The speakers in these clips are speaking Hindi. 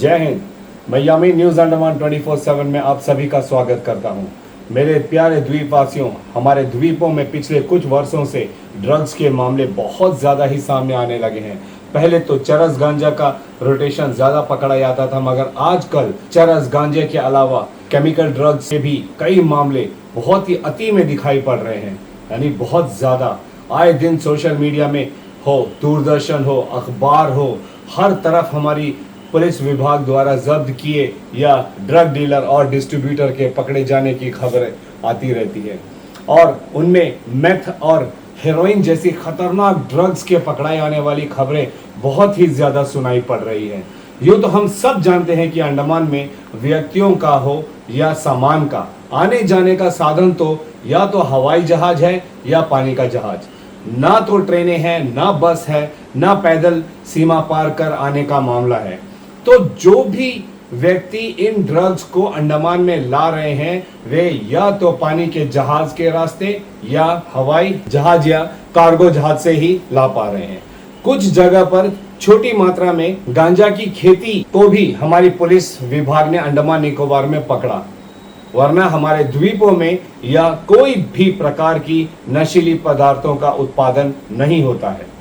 जय हिंद। मैं यामी न्यूज़ अंडमान 24/7 में आप सभी का स्वागत करता हूं। मेरे प्यारे द्वीपवासियों, हमारे द्वीपों में पिछले कुछ वर्षों से ड्रग्स के मामले बहुत ज़्यादा ही सामने आने लगे हैं। पहले तो चरस गांजा का रोटेशन ज़्यादा पकड़ा जाता था, मगर आजकल चरस गांजे के अलावा केमिकल ड्रग्स के भी कई मामले बहुत ही अति में दिखाई पड़ रहे हैं, यानी बहुत ज़्यादा। आए दिन सोशल मीडिया में हो, दूरदर्शन हो, अखबार हो, हर तरफ हमारी पुलिस विभाग द्वारा जब्त किए या ड्रग डीलर और डिस्ट्रीब्यूटर के पकड़े जाने की खबरें आती रहती है, और उनमें मेथ और हेरोइन जैसी खतरनाक ड्रग्स के पकड़ाए आने वाली खबरें बहुत ही ज़्यादा सुनाई पड़ रही हैं। यूँ तो हम सब जानते हैं कि अंडमान में व्यक्तियों का हो या सामान का आने जाने का साधन तो या तो हवाई जहाज है या पानी का जहाज। ना तो ट्रेनें हैं, ना बस है, ना पैदल सीमा पार कर आने का मामला है। तो जो भी व्यक्ति इन ड्रग्स को अंडमान में ला रहे हैं, वे या तो पानी के जहाज के रास्ते या हवाई जहाज या कार्गो जहाज से ही ला पा रहे हैं। कुछ जगह पर छोटी मात्रा में गांजा की खेती को भी हमारी पुलिस विभाग ने अंडमान निकोबार में पकड़ा, वरना हमारे द्वीपों में या कोई भी प्रकार की नशीली पदार्थों का उत्पादन नहीं होता है।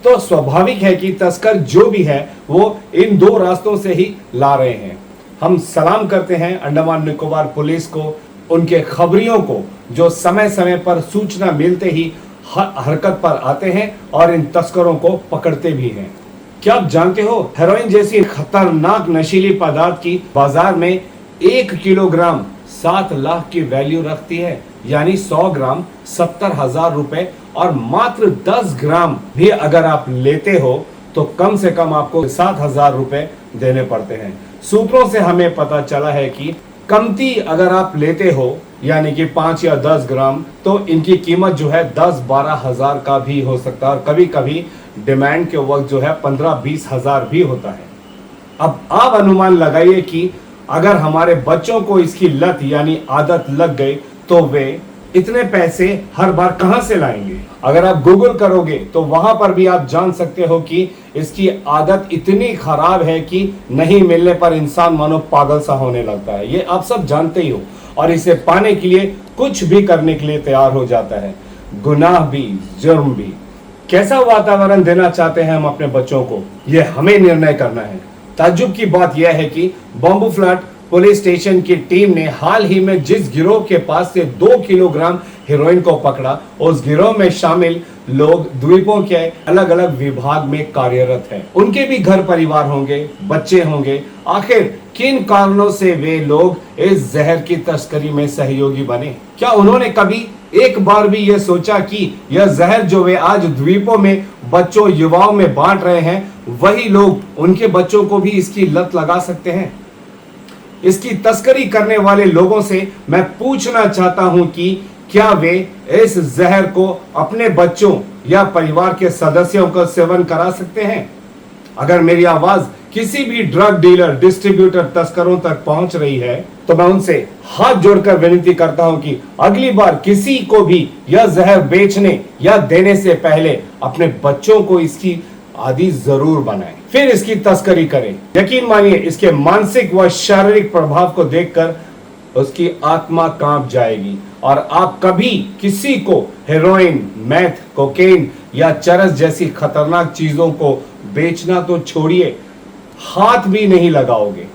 तो स्वाभाविक है कि तस्कर जो भी है वो इन दो रास्तों से ही ला रहे हैं। हम सलाम करते हैं अंडमान निकोबार पुलिस को, उनके खबरियों को, जो समय समय पर सूचना मिलते ही हरकत पर आते हैं और इन तस्करों को पकड़ते भी हैं। क्या आप जानते हो, हेरोइन जैसी खतरनाक नशीली पदार्थ की बाजार में 1 किलोग्राम 7 लाख की वैल्यू रखती है, यानी 100 ग्राम 70,000 रुपए, और मात्र 10 ग्राम भी अगर आप लेते हो तो कम से कम आपको 7,000 रुपए देने पड़ते हैं। सूत्रों से हमें पता चला है कि कमती अगर आप लेते हो, यानी कि 5 या 10 ग्राम, तो इनकी कीमत जो है 10-12 हजार का भी हो सकता है, और कभी कभी डिमांड के वक्त जो है 15-20 हजार भी होता है। अब आप अनुमान लगाइए कि अगर हमारे बच्चों को इसकी लत यानी आदत लग गई तो वे इतने पैसे हर बार कहां से लाएंगे। अगर आप गूगल करोगे तो वहां पर भी आप जान सकते हो कि इसकी आदत इतनी खराब है कि नहीं मिलने पर इंसान मानो पागल सा होने लगता है। ये आप सब जानते ही हो, और इसे पाने के लिए कुछ भी करने के लिए तैयार हो जाता है। गुनाह भी, जुर्म भी। कैसा वातावरण देना चाहते हैं हम अपने बच्चों को, यह हमें निर्णय करना है। ताज्जुब की बात यह है कि बम्बू फ्लैट पुलिस स्टेशन की टीम ने हाल ही में जिस गिरोह के पास से 2 किलोग्राम हेरोइन को पकड़ा, उस गिरोह में शामिल लोग द्वीपों के अलग अलग विभाग में कार्यरत हैं। उनके भी घर परिवार होंगे, बच्चे होंगे। आखिर किन कारणों से वे लोग इस जहर की तस्करी में सहयोगी बने? क्या उन्होंने कभी एक बार भी यह सोचा कि यह जहर जो वे आज द्वीपों में बच्चों, युवाओं में बांट रहे हैं, वही लोग उनके बच्चों को भी इसकी लत लगा सकते हैं? इसकी तस्करी करने वाले लोगों से मैं पूछना चाहता हूं कि क्या वे इस जहर को अपने बच्चों या परिवार के सदस्यों को सेवन करा सकते हैं? अगर मेरी आवाज किसी भी ड्रग डीलर, डिस्ट्रीब्यूटर, तस्करों तक पहुंच रही है तो मैं उनसे हाथ जोड़कर विनती करता हूं कि अगली बार किसी को भी यह जहर बेचने या देने से पहले अपने बच्चों को इसकी आदि जरूर बनाएं, फिर इसकी तस्करी करें। यकीन मानिए, इसके मानसिक व शारीरिक प्रभाव को देखकर उसकी आत्मा कांप जाएगी, और आप कभी किसी को हेरोइन, मैथ, कोकेन या चरस जैसी खतरनाक चीजों को बेचना तो छोड़िए, हाथ भी नहीं लगाओगे।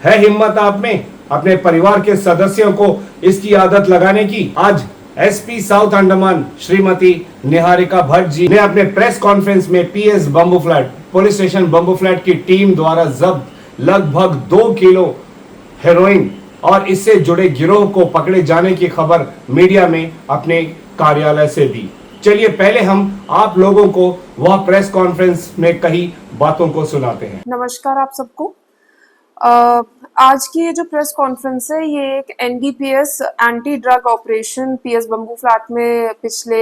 है हिम्मत आप में अपने परिवार के सदस्यों को इसकी आदत लगाने की? आज एसपी साउथ अंडमान श्रीमती निहारिका भट्ट जी ने अपने प्रेस कॉन्फ्रेंस में PS bamboo flat police station bamboo flat की टीम द्वारा जब्त लगभग 2 किलो हेरोइन और इससे जुड़े गिरोह को पकड़े जाने की खबर मीडिया में अपने कार्यालय से दी। चलिए पहले हम आप लोगों को वह प्रेस कॉन्फ्रेंस में कही बातों को सुनाते हैं। नमस्कार आप सबको। आज की ये जो प्रेस कॉन्फ्रेंस है, ये एक NDPS anti drug operation PS bamboo flat में पिछले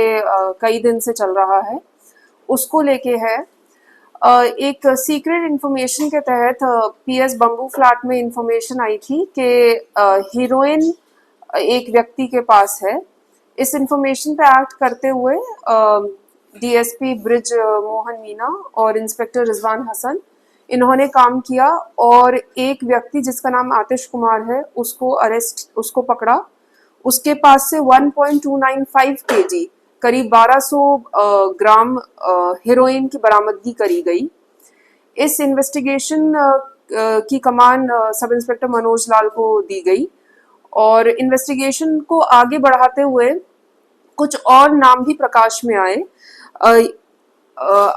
कई दिन से चल रहा है, उसको लेके है। एक सीक्रेट इंफॉर्मेशन के तहत पीएस बम्बू फ्लैट में इंफॉर्मेशन आई थी कि हीरोइन एक व्यक्ति के पास है। इस इंफॉर्मेशन पे एक्ट करते हुए डीएसपी ब्रिज मोहन मीना और इंस्पेक्टर रिजवान हसन, इन्होंने काम किया और एक व्यक्ति जिसका नाम आतिश कुमार है उसको पकड़ा। उसके पास से 1.295 केजी करीब 1200 ग्राम हेरोइन की बरामदगी करी गई। इस इन्वेस्टिगेशन की कमान सब इंस्पेक्टर मनोज लाल को दी गई और इन्वेस्टिगेशन को आगे बढ़ाते हुए कुछ और नाम भी प्रकाश में आए।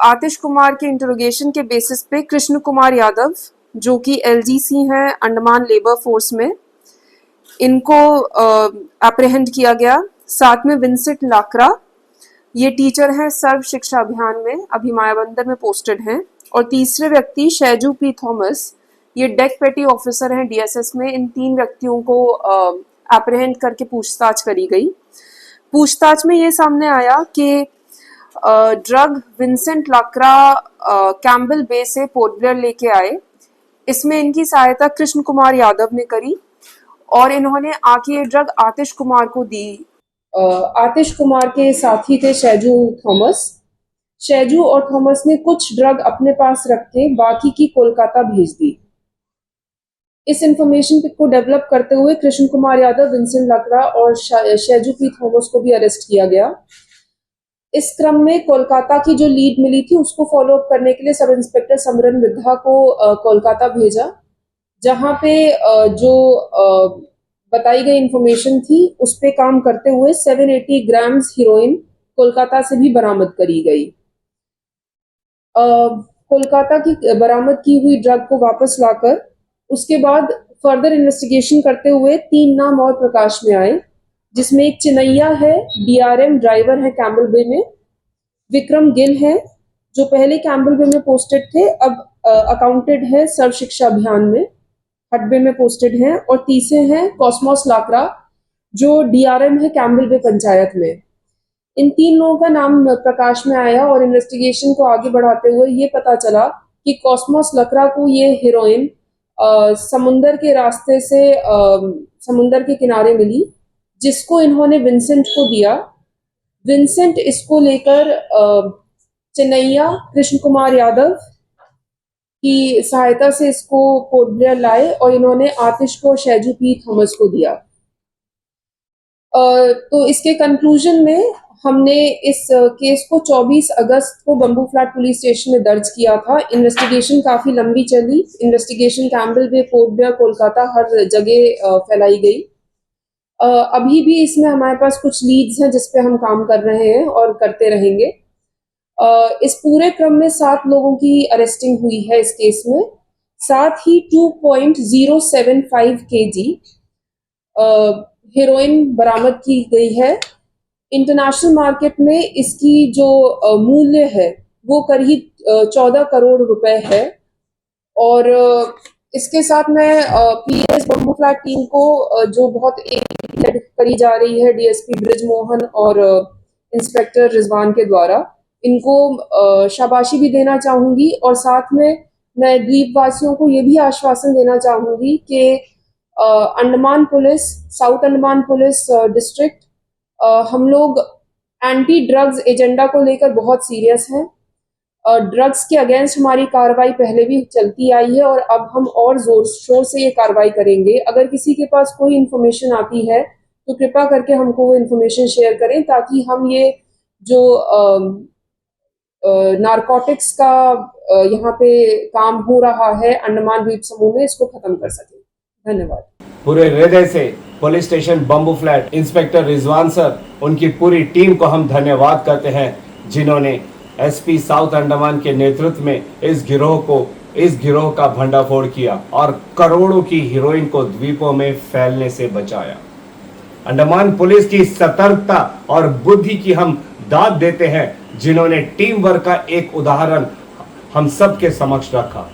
आतिश कुमार के इंटरोगेशन के बेसिस पे कृष्ण कुमार यादव जो कि एलजीसी हैं अंडमान लेबर फोर्स में, इनको एप्रीहेंड किया गया। साथ में विंसेंट लाकरा, ये टीचर हैं सर्व शिक्षा अभियान में, अभी मायाबंदर में पोस्टेड हैं। और तीसरे व्यक्ति शैजू पी थॉमस, ये डेक पेटी ऑफिसर हैं डीएसएस में। इन 3 व्यक्तियों को एप्रीहेंड करके पूछताछ करी गई। पूछताछ में ये सामने आया कि ड्रग विंसेंट लाकरा कैम्बल बे से पोर्ट ब्लेयर लेके आए। इसमें इनकी सहायता कृष्ण कुमार यादव ने करी और इन्होंने आके ये ड्रग आतिश कुमार को दी। आतिश कुमार के साथी थे शैजू थॉमस। शैजू और थॉमस ने कुछ ड्रग अपने पास रख के बाकी की कोलकाता भेज दी। इस इंफॉर्मेशन को डेवलप करते हुए कृष्ण कुमार यादव, विंसेंट लाकरा और शैजू पी थॉमस को भी अरेस्ट किया गया। इस क्रम में कोलकाता की जो लीड मिली थी उसको फॉलो अप करने के लिए सब इंस्पेक्टर समरन विद्या को कोलकाता भेजा, जहां पे जो बताई गई इंफॉर्मेशन थी उस पे काम करते हुए 780 ग्राम्स हीरोइन कोलकाता से भी बरामद करी गई। कोलकाता की बरामद की हुई ड्रग को वापस लाकर उसके बाद फर्दर इन्वेस्टिगेशन करते हुए 3 नाम और प्रकाश में आए, जिसमें एक चिनैया है, डीआरएम ड्राइवर है कैम्बल बे में। विक्रम गिल है जो पहले कैम्बल बे में पोस्टेड थे, अब अकाउंटेड है सर्व शिक्षा अभियान में, हडबे में पोस्टेड हैं। और तीसरे हैं कॉस्मोस लाकरा जो डीआरएम है कैम्बल बे पंचायत में। इन 3 लोगों का नाम प्रकाश में आया और इन्वेस्टिगेशन को आगे बढ़ाते हुए ये पता चला कि कॉस्मोस लाकरा को ये हीरोइन समुंदर के रास्ते से समुंदर के किनारे मिली, जिसको इन्होंने विंसेंट को दिया। विंसेंट इसको लेकर चिनैया कृष्ण कुमार यादव की सहायता से इसको पोर्ट ब्लेयर लाए और इन्होंने आतिश को शैजू पी थॉमस को दिया। तो इसके कंक्लूजन में हमने इस केस को 24 अगस्त को बम्बू फ्लैट पुलिस स्टेशन में दर्ज किया था। इन्वेस्टिगेशन काफी लंबी चली। इन्वेस्टिगेशन कैम्बल बे, पोर्ट ब्लेयर, कोलकाता हर जगह फैलाई गई। अभी भी इसमें हमारे पास कुछ लीड्स हैं जिस पे हम काम कर रहे हैं और करते रहेंगे। इस पूरे क्रम में 7 लोगों की अरेस्टिंग हुई है इस केस में। साथ ही 2.075 केजी हेरोइन बरामद की गई है। इंटरनेशनल मार्केट में इसकी जो मूल्य है वो करीब 14 करोड़ रुपए है। और इसके साथ मैं पीएस बम्बू फ्लैट टीम को जो बहुत एड करी जा रही है डीएसपी ब्रिज मोहन और इंस्पेक्टर रिजवान के द्वारा, इनको शाबाशी भी देना चाहूंगी। और साथ में मैं द्वीप वासियों को ये भी आश्वासन देना चाहूंगी कि Andaman police, south Andaman police district, हम लोग एंटी ड्रग्स एजेंडा को लेकर बहुत सीरियस हैं। ड्रग्स के अगेंस्ट हमारी कार्रवाई पहले भी चलती आई है और अब हम और जोर शोर से ये कार्रवाई करेंगे। अगर किसी के पास कोई इन्फॉर्मेशन आती है तो कृपया करके हमको वो इन्फॉर्मेशन शेयर करें, ताकि हम ये जो नारकोटिक्स का यहाँ पे काम हो रहा है अंडमान द्वीप समूह में, इसको खत्म कर सकें। धन्यवाद। पूरे हृदय से police station bamboo flat inspector Rizwan sir, उनकी पूरी टीम को हम धन्यवाद करते हैं, जिन्होंने एसपी साउथ अंडमान के नेतृत्व में इस गिरोह का भंडाफोड़ किया और करोड़ों की हीरोइन को द्वीपों में फैलने से बचाया। अंडमान पुलिस की सतर्कता और बुद्धि की हम दाद देते हैं, जिन्होंने टीम वर्क का एक उदाहरण हम सब के समक्ष रखा।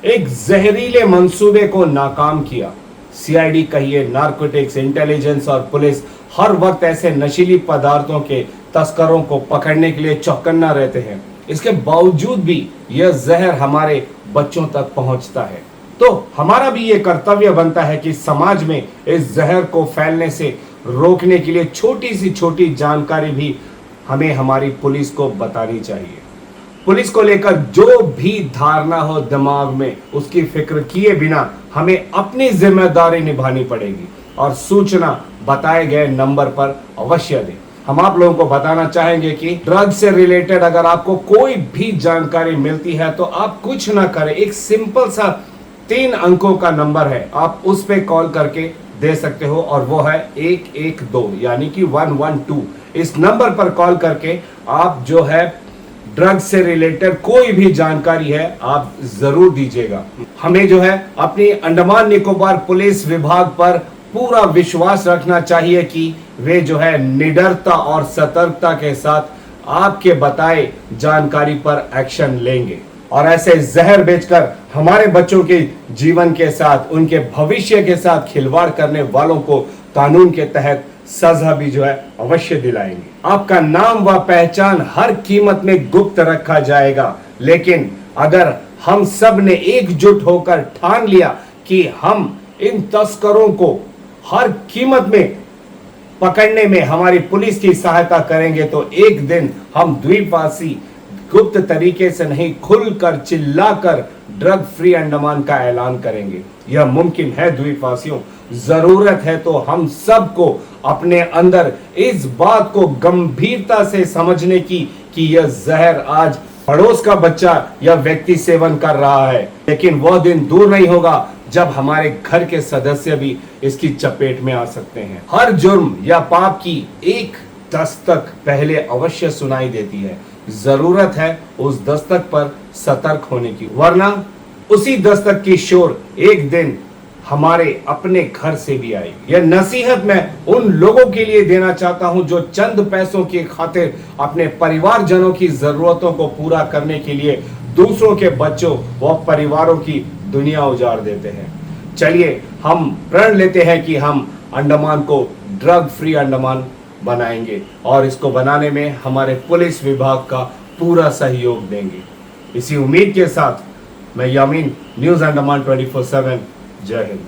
एक जहरीले मंसूबे को नाकाम किया। सीआईडी कहिए, नारकोटिक्स, इंटेलिजेंस और पुलिस हर वक्त ऐसे नशीली पदार्थों के तस्करों को पकड़ने के लिए चौकन्ना रहते हैं। इसके बावजूद भी यह जहर हमारे बच्चों तक पहुंचता है। तो हमारा भी ये कर्तव्य बनता है कि समाज में इस जहर को फैलने से रोकने के लिए छोटी सी छोटी जानकारी भी हमें हमारी पुलिस को बतानी चाहिए। पुलिस को लेकर जो भी धारणा हो दिमाग में, उसकी फिक्र किए बिना हमें अपनी जिम्मेदारी निभानी पड़ेगी और सूचना बताए गए नंबर पर अवश्य दें। हम आप लोगों को बताना चाहेंगे कि ड्रग से रिलेटेड अगर आपको कोई भी जानकारी मिलती है तो आप कुछ ना करें, एक सिंपल सा 3 अंकों का नंबर है, आप उस पे कॉल करके दे सकते हो और वो है 112 यानी कि 112। इस नंबर पर कॉल करके आप जो है ड्रग से रिलेटेड कोई भी जानकारी है आप जरूर दीजिएगा। हमें जो है अपनी अंडमान निकोबार पुलिस विभाग पर पूरा विश्वास रखना चाहिए कि वे जो है निडरता और सतर्कता के साथ आपके बताए जानकारी पर एक्शन लेंगे और ऐसे जहर बेचकर हमारे बच्चों के जीवन के साथ, उनके भविष्य के साथ खिलवाड़ करने वालों को कानून के तहत सजा भी जो है अवश्य दिलाएंगे। आपका नाम व पहचान हर कीमत में गुप्त रखा जाएगा, लेकिन अगर हम सब ने एकजुट होकर ठान लिया कि हम इन तस्करों को हर कीमत में पकड़ने में हमारी पुलिस की सहायता करेंगे तो एक दिन हम द्वीपवासी गुप्त तरीके से नहीं, खुलकर चिल्लाकर ड्रग फ्री अंडमान का ऐलान करेंगे। यह मुमकिन है द्वीपवासियों, जरूरत है तो हम सबको अपने अंदर इस बात को गंभीरता से समझने की कि यह जहर आज पड़ोस का बच्चा या व्यक्ति सेवन कर रहा है, लेकिन वह दिन दूर नहीं होगा जब हमारे घर के सदस्य भी इसकी चपेट में आ सकते हैं। हर जुर्म या पाप की एक दस्तक पहले अवश्य सुनाई देती है, जरूरत है उस दस्तक पर सतर्क होने की, वरना उसी दस्तक की शोर एक दिन हमारे अपने घर से भी आएगी। यह नसीहत मैं उन लोगों के लिए देना चाहता हूं जो चंद पैसों की खातिर अपने परिवारजनों की जरूरतों को पूरा करने के लिए दूसरों के बच्चों व परिवारों की दुनिया उजाड़ देते हैं। चलिए हम प्रण लेते हैं कि हम अंडमान को ड्रग फ्री अंडमान बनाएंगे और इसको बनाने में हमारे पुलिस विभाग का पूरा सहयोग देंगे। इसी उम्मीद के साथ मैं यामीन, न्यूज़ अंडमान 24/7, जय हिंद।